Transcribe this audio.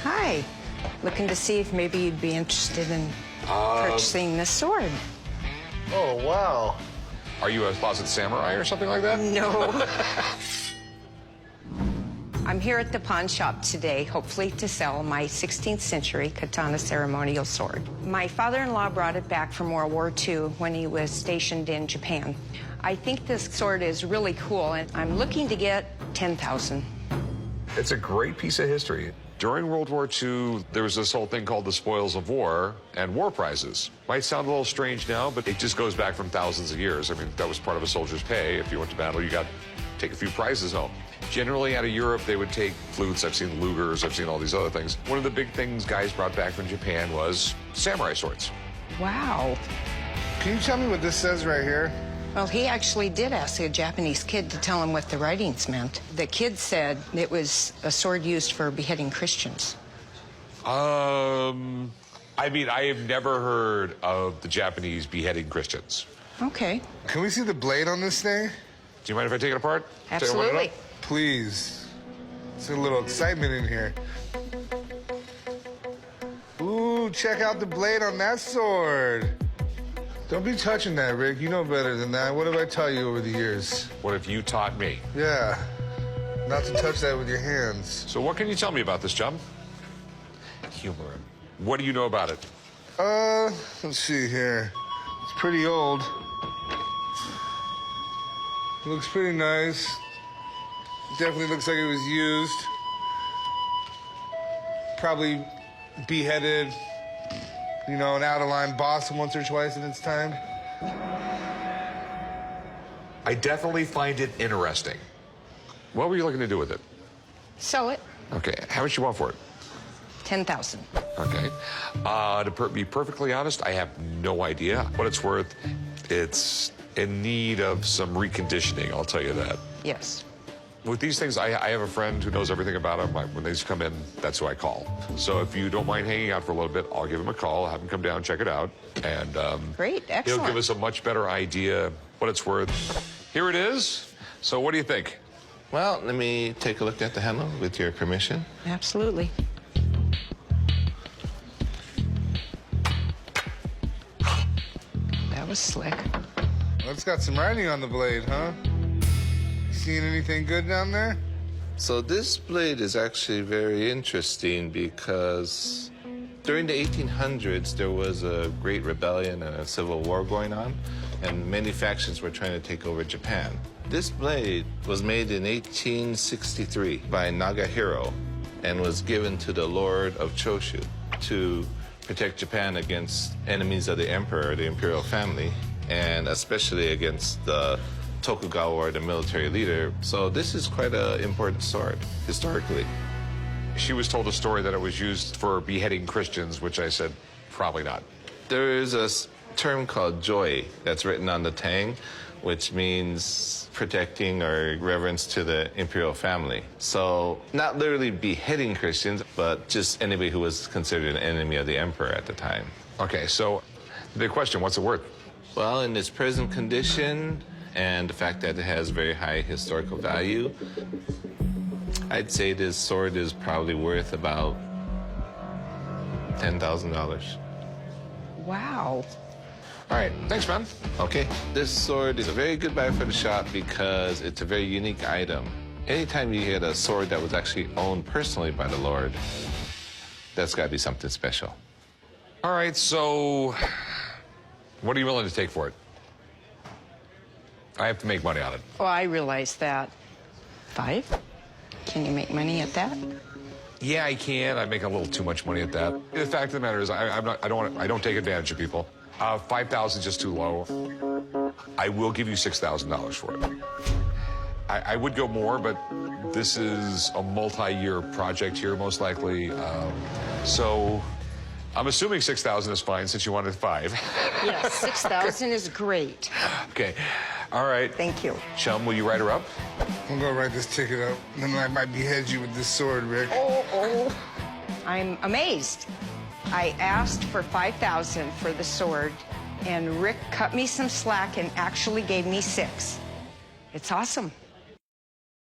Hi. Looking to see if maybe you'd be interested in purchasing this sword. Oh, wow. Are you a closet samurai or something like that? No. I'm here at the pawn shop today, hopefully to sell my 16th century katana ceremonial sword. My father-in-law brought it back from World War II when he was stationed in Japan. I think this sword is really cool, and I'm looking to get $10,000. It's a great piece of history. During World War II, there was this whole thing called the spoils of war and war prizes. Might sound a little strange now, but it just goes back from thousands of years. I mean, that was part of a soldier's pay. If you went to battle, you got to take a few prizes home. Generally, out of Europe, they would take flutes. I've seen Lugers. I've seen all these other things. One of the big things guys brought back from Japan was samurai swords. Wow. Can you tell me what this says right here? Well, he actually did ask a Japanese kid to tell him what the writings meant. The kid said it was a sword used for beheading Christians. I mean, I have never heard of the Japanese beheading Christians. Okay. Can we see the blade on this thing? Do you mind if I take it apart? Absolutely. Please. There's a little excitement in here. Ooh, check out the blade on that sword. Don't be touching that, Rick. You know better than that. What did I tell you over the years? What have you taught me? Yeah. Not to touch that with your hands. So what can you tell me about this, chum? Humor him. What do you know about it? Let's see here. It's pretty old. Looks pretty nice. Definitely looks like it was used. Probably beheaded, you know, an out-of-line boss once or twice in its time. I definitely find it interesting. What were you looking to do with it? Sell it. Okay, how much you want for it? $10,000. Okay. To be perfectly honest, I have no idea what it's worth. It's in need of some reconditioning, I'll tell you that. Yes. With these things, I have a friend who knows everything about them. When they come in, that's who I call. So if you don't mind hanging out for a little bit, I'll give him a call, have him come down, check it out. And Great, excellent. he'll give us a much better idea what it's worth. Here it is. So what do you think? Well, let me take a look at the handle with your permission. Absolutely. That was slick. Well, it's got some writing on the blade, huh? Seeing anything good down there? So this blade is actually very interesting because during the 1800s, there was a great rebellion and a civil war going on, and many factions were trying to take over Japan. This blade was made in 1863 by Nagahiro and was given to the Lord of Choshu to protect Japan against enemies of the emperor, the imperial family, and especially against the Tokugawa, or the military leader. So this is quite an important sword, historically. She was told a story that it was used for beheading Christians, which I said, probably not. There is a term called joy that's written on the tang, which means protecting or reverence to the imperial family. So not literally beheading Christians, but just anybody who was considered an enemy of the emperor at the time. Okay, so the question, what's it worth? Well, in its present condition, and the fact that it has very high historical value, I'd say this sword is probably worth about $10,000. Wow. All right, thanks, man. Okay, this sword is a very good buy for the shop because it's a very unique item. Anytime you get a sword that was actually owned personally by the Lord, that's got to be something special. All right, so what are you willing to take for it? I have to make money on it. Oh, I realize that. 5? Can you make money at that? Yeah, I can. I make a little too much money at that. The fact of the matter is, I don't take advantage of people. 5,000 is just too low. I will give you $6,000 for it. I would go more, but this is a multi-year project here, most likely. So I'm assuming 6,000 is fine since you wanted 5. Yes, 6,000 is great. Okay. All right. Thank you. Chum, will you write her up? I'm gonna write this ticket up, and then I might behead you with this sword, Rick. Oh. I'm amazed. I asked for 5,000 for the sword, and Rick cut me some slack and actually gave me 6. It's awesome.